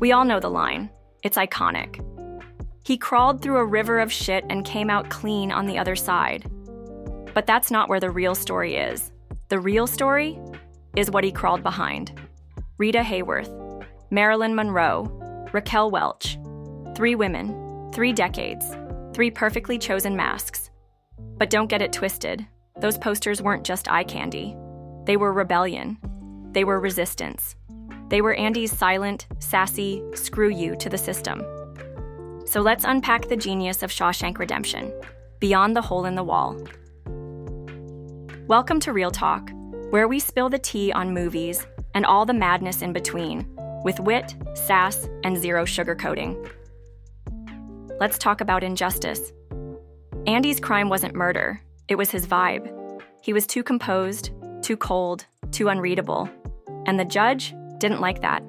We all know the line. It's iconic. He crawled through a river of shit and came out clean on the other side. But that's not where the real story is. The real story is what he crawled behind. Rita Hayworth, Marilyn Monroe, Raquel Welch. 3 women, 3 decades, 3 perfectly chosen masks. But don't get it twisted. Those posters weren't just eye candy. They were rebellion. They were resistance. They were Andy's silent, sassy, screw you to the system. So let's unpack the genius of Shawshank Redemption, beyond the hole in the wall. Welcome to Real Talk, where we spill the tea on movies and all the madness in between, with wit, sass, and zero sugarcoating. Let's talk about injustice. Andy's crime wasn't murder, it was his vibe. He was too composed, too cold, too unreadable. And the judge didn't like that.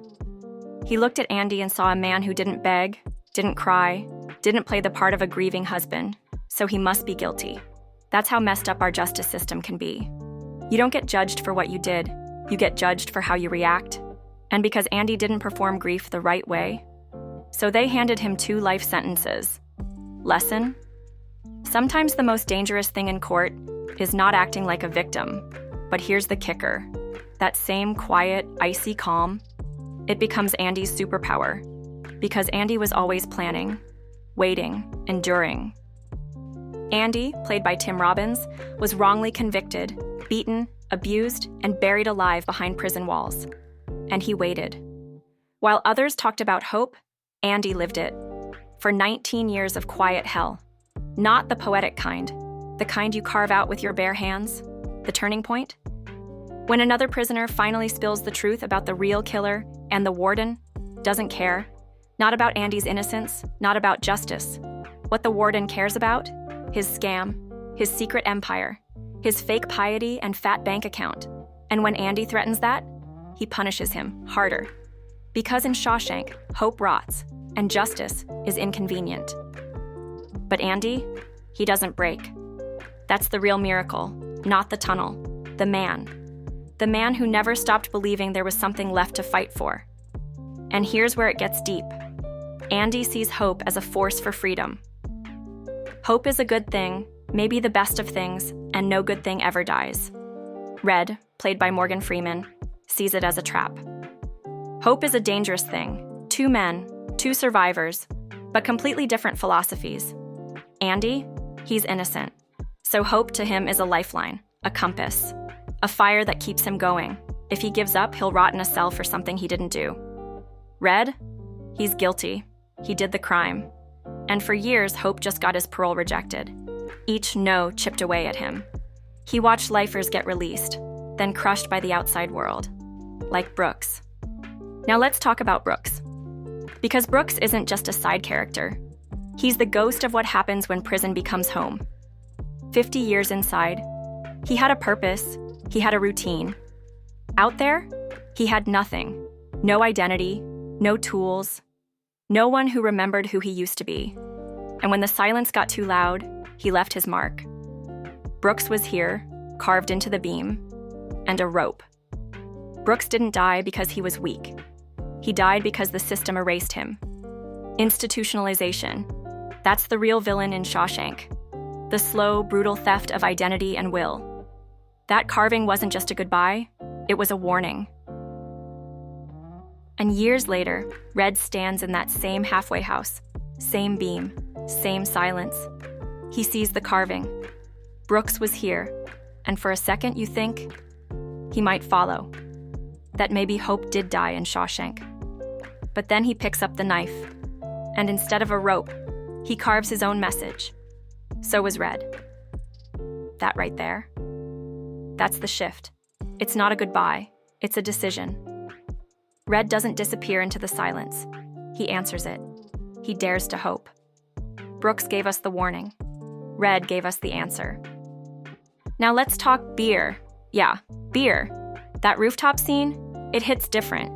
He looked at Andy and saw a man who didn't beg, didn't cry, didn't play the part of a grieving husband, so he must be guilty. That's how messed up our justice system can be. You don't get judged for what you did, you get judged for how you react. And because Andy didn't perform grief the right way, so they handed him 2 life sentences. Lesson? Sometimes the most dangerous thing in court is not acting like a victim. But here's the kicker. That same quiet, icy calm, it becomes Andy's superpower. Because Andy was always planning, waiting, enduring. Andy, played by Tim Robbins, was wrongly convicted, beaten, abused, and buried alive behind prison walls. And he waited. While others talked about hope, Andy lived it. For 19 years of quiet hell. Not the poetic kind, the kind you carve out with your bare hands, the turning point. When another prisoner finally spills the truth about the real killer and the warden doesn't care, not about Andy's innocence, not about justice. What the warden cares about? His scam, his secret empire, his fake piety and fat bank account. And when Andy threatens that, he punishes him harder. Because in Shawshank, hope rots, and justice is inconvenient. But Andy, he doesn't break. That's the real miracle, not the tunnel, the man. The man who never stopped believing there was something left to fight for. And here's where it gets deep. Andy sees hope as a force for freedom. Hope is a good thing, maybe the best of things, and no good thing ever dies. Red, played by Morgan Freeman, sees it as a trap. Hope is a dangerous thing. 2 men, 2 survivors, but completely different philosophies. Andy, he's innocent. So hope to him is a lifeline, a compass, a fire that keeps him going. If he gives up, he'll rot in a cell for something he didn't do. Red, he's guilty. He did the crime. And for years, Hope just got his parole rejected. Each no chipped away at him. He watched lifers get released, then crushed by the outside world. Like Brooks. Now let's talk about Brooks. Because Brooks isn't just a side character. He's the ghost of what happens when prison becomes home. 50 years inside, he had a purpose, he had a routine. Out there, he had nothing. No identity, no tools, no one who remembered who he used to be. And when the silence got too loud, he left his mark. Brooks was here, carved into the beam, and a rope. Brooks didn't die because he was weak. He died because the system erased him. Institutionalization. That's the real villain in Shawshank. The slow, brutal theft of identity and will. That carving wasn't just a goodbye, it was a warning. And years later, Red stands in that same halfway house, same beam, same silence. He sees the carving. Brooks was here, and for a second you think he might follow. That maybe Hope did die in Shawshank. But then he picks up the knife, and instead of a rope, he carves his own message. So was Red. That right there, that's the shift. It's not a goodbye, it's a decision. Red doesn't disappear into the silence. He answers it. He dares to hope. Brooks gave us the warning. Red gave us the answer. Now let's talk beer. Yeah, beer. That rooftop scene, it hits different.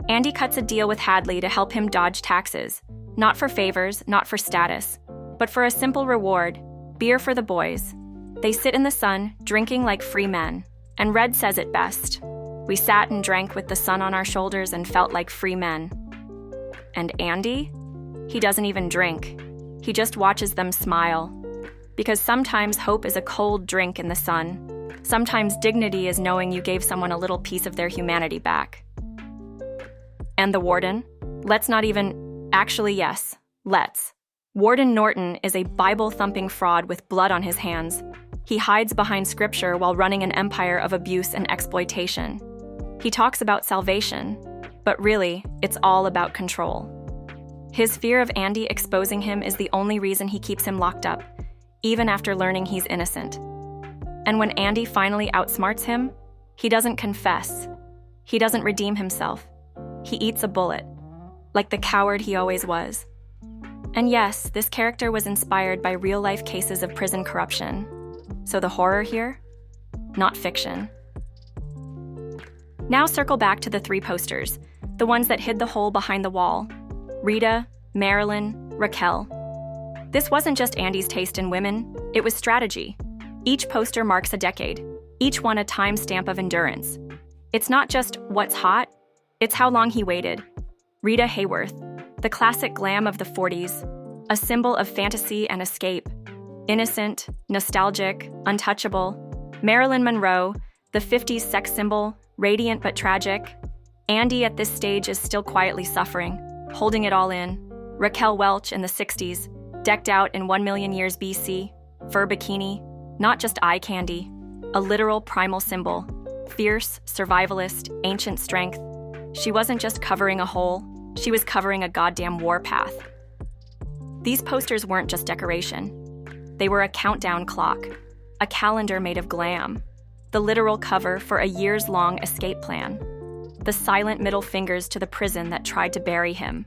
Andy cuts a deal with Hadley to help him dodge taxes. Not for favors, not for status, but for a simple reward, beer for the boys. They sit in the sun, drinking like free men. And Red says it best. We sat and drank with the sun on our shoulders and felt like free men. And Andy? He doesn't even drink. He just watches them smile. Because sometimes hope is a cold drink in the sun. Sometimes dignity is knowing you gave someone a little piece of their humanity back. And the warden? Actually, yes, let's. Warden Norton is a Bible-thumping fraud with blood on his hands. He hides behind scripture while running an empire of abuse and exploitation. He talks about salvation, but really, it's all about control. His fear of Andy exposing him is the only reason he keeps him locked up, even after learning he's innocent. And when Andy finally outsmarts him, he doesn't confess. He doesn't redeem himself. He eats a bullet, like the coward he always was. And yes, this character was inspired by real-life cases of prison corruption. So the horror here? Not fiction. Now circle back to the 3 posters, the ones that hid the hole behind the wall. Rita, Marilyn, Raquel. This wasn't just Andy's taste in women, it was strategy. Each poster marks a decade, each one a timestamp of endurance. It's not just what's hot, it's how long he waited. Rita Hayworth, the classic glam of the 40s, a symbol of fantasy and escape. Innocent, nostalgic, untouchable. Marilyn Monroe, the 50s sex symbol, radiant but tragic. Andy at this stage is still quietly suffering, holding it all in. Raquel Welch in the 60s, decked out in 1 million years BC, fur bikini, not just eye candy, a literal primal symbol, fierce, survivalist, ancient strength. She wasn't just covering a hole, she was covering a goddamn warpath. These posters weren't just decoration. They were a countdown clock, a calendar made of glam, the literal cover for a years-long escape plan, the silent middle fingers to the prison that tried to bury him.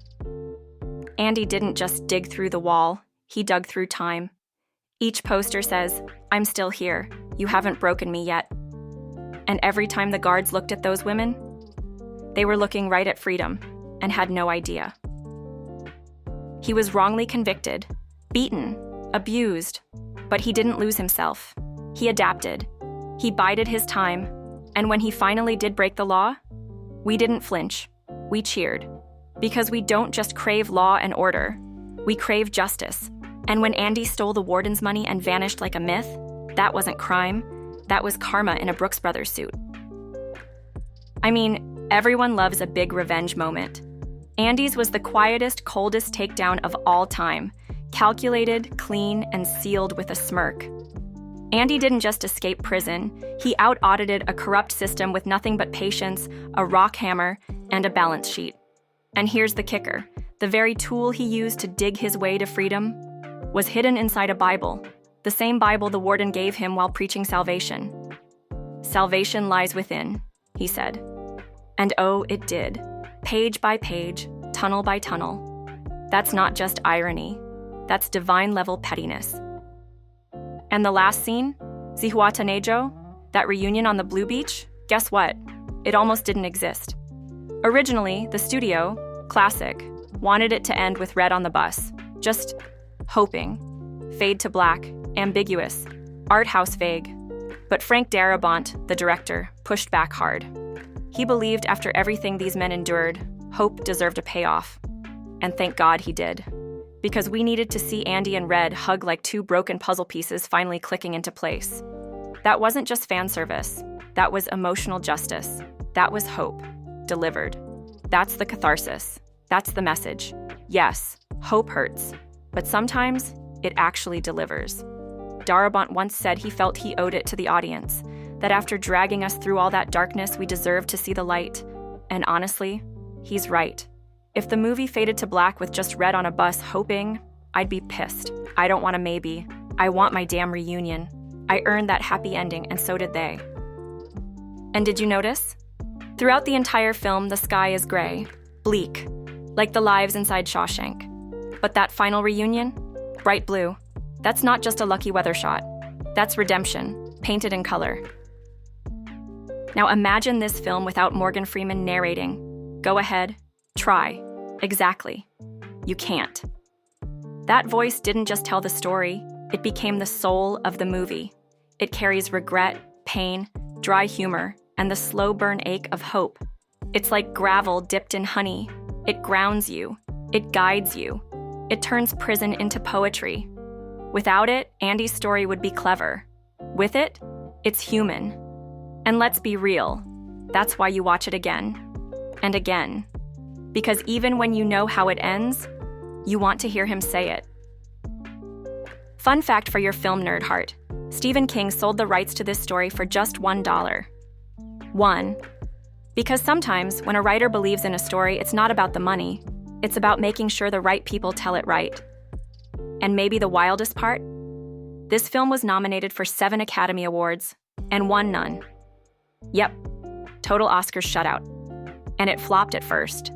Andy didn't just dig through the wall, he dug through time. Each poster says, "I'm still here, you haven't broken me yet." And every time the guards looked at those women, they were looking right at freedom and had no idea. He was wrongly convicted, beaten, abused, but he didn't lose himself. He adapted. He bided his time, and when he finally did break the law, we didn't flinch. We cheered. Because we don't just crave law and order, we crave justice. And when Andy stole the warden's money and vanished like a myth, that wasn't crime, that was karma in a Brooks Brothers suit. I mean, everyone loves a big revenge moment. Andy's was the quietest, coldest takedown of all time, calculated, clean, and sealed with a smirk. Andy didn't just escape prison, he out-audited a corrupt system with nothing but patience, a rock hammer, and a balance sheet. And here's the kicker, the very tool he used to dig his way to freedom was hidden inside a Bible, the same Bible the warden gave him while preaching salvation. "Salvation lies within," he said. And oh, it did. Page by page, tunnel by tunnel. That's not just irony, that's divine-level pettiness. And the last scene, Zihuatanejo, that reunion on the Blue Beach, guess what? It almost didn't exist. Originally, the studio, classic, wanted it to end with Red on the bus, just hoping. Fade to black, ambiguous, art house vague. But Frank Darabont, the director, pushed back hard. He believed after everything these men endured, hope deserved a payoff. And thank God he did. Because we needed to see Andy and Red hug like 2 broken puzzle pieces finally clicking into place. That wasn't just fan service. That was emotional justice. That was hope. Delivered. That's the catharsis. That's the message. Yes, hope hurts. But sometimes, it actually delivers. Darabont once said he felt he owed it to the audience, that after dragging us through all that darkness, we deserved to see the light. And honestly, he's right. If the movie faded to black with just Red on a bus hoping, I'd be pissed. I don't want a maybe. I want my damn reunion. I earned that happy ending, and so did they. And did you notice? Throughout the entire film, the sky is gray, bleak, like the lives inside Shawshank. But that final reunion? Bright blue. That's not just a lucky weather shot. That's redemption, painted in color. Now imagine this film without Morgan Freeman narrating. Go ahead, try. Exactly. You can't. That voice didn't just tell the story, it became the soul of the movie. It carries regret, pain, dry humor, and the slow burn ache of hope. It's like gravel dipped in honey. It grounds you. It guides you. It turns prison into poetry. Without it, Andy's story would be clever. With it, it's human. And let's be real, that's why you watch it again and again. Because even when you know how it ends, you want to hear him say it. Fun fact for your film nerd heart: Stephen King sold the rights to this story for just $1. One, because sometimes when a writer believes in a story, it's not about the money, it's about making sure the right people tell it right. And maybe the wildest part? This film was nominated for 7 Academy Awards and won none. Yep, total Oscars shutout. And it flopped at first.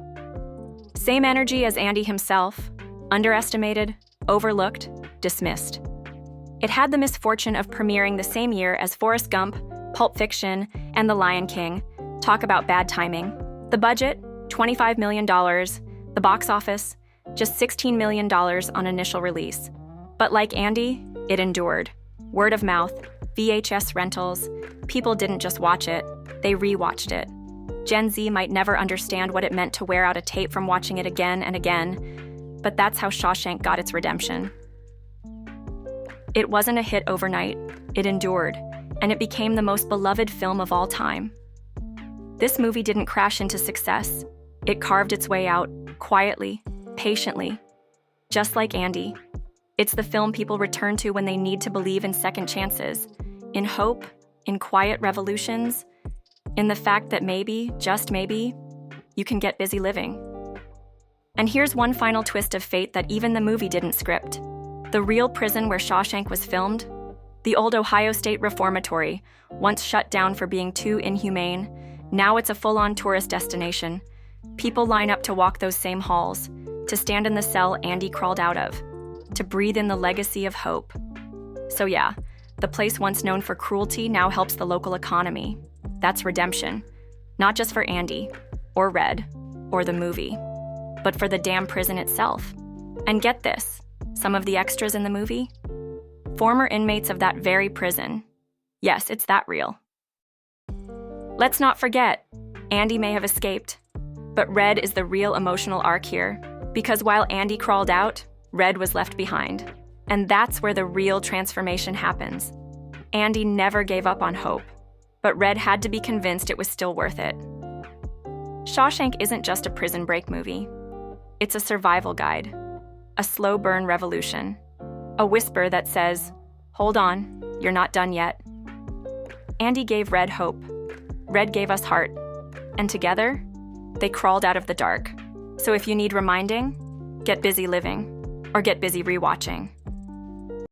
Same energy as Andy himself, underestimated, overlooked, dismissed. It had the misfortune of premiering the same year as Forrest Gump, Pulp Fiction, and The Lion King. Talk about bad timing. The budget, $25 million. The box office, just $16 million on initial release. But like Andy, it endured. Word of mouth, VHS rentals. People didn't just watch it, they rewatched it. Gen Z might never understand what it meant to wear out a tape from watching it again and again, but that's how Shawshank got its redemption. It wasn't a hit overnight, it endured, and it became the most beloved film of all time. This movie didn't crash into success. It carved its way out, quietly, patiently. Just like Andy, it's the film people return to when they need to believe in second chances, in hope, in quiet revolutions, in the fact that maybe, just maybe, you can get busy living. And here's one final twist of fate that even the movie didn't script. The real prison where Shawshank was filmed, the old Ohio State Reformatory, once shut down for being too inhumane, now it's a full-on tourist destination. People line up to walk those same halls, to stand in the cell Andy crawled out of, to breathe in the legacy of hope. So yeah, the place once known for cruelty now helps the local economy. That's redemption, not just for Andy, or Red, or the movie, but for the damn prison itself. And get this, some of the extras in the movie? Former inmates of that very prison. Yes, it's that real. Let's not forget, Andy may have escaped, but Red is the real emotional arc here, because while Andy crawled out, Red was left behind. And that's where the real transformation happens. Andy never gave up on hope, but Red had to be convinced it was still worth it. Shawshank isn't just a prison break movie. It's a survival guide, a slow burn revolution, a whisper that says, hold on, you're not done yet. Andy gave Red hope. Red gave us heart. And together, they crawled out of the dark. So if you need reminding, get busy living, or get busy rewatching.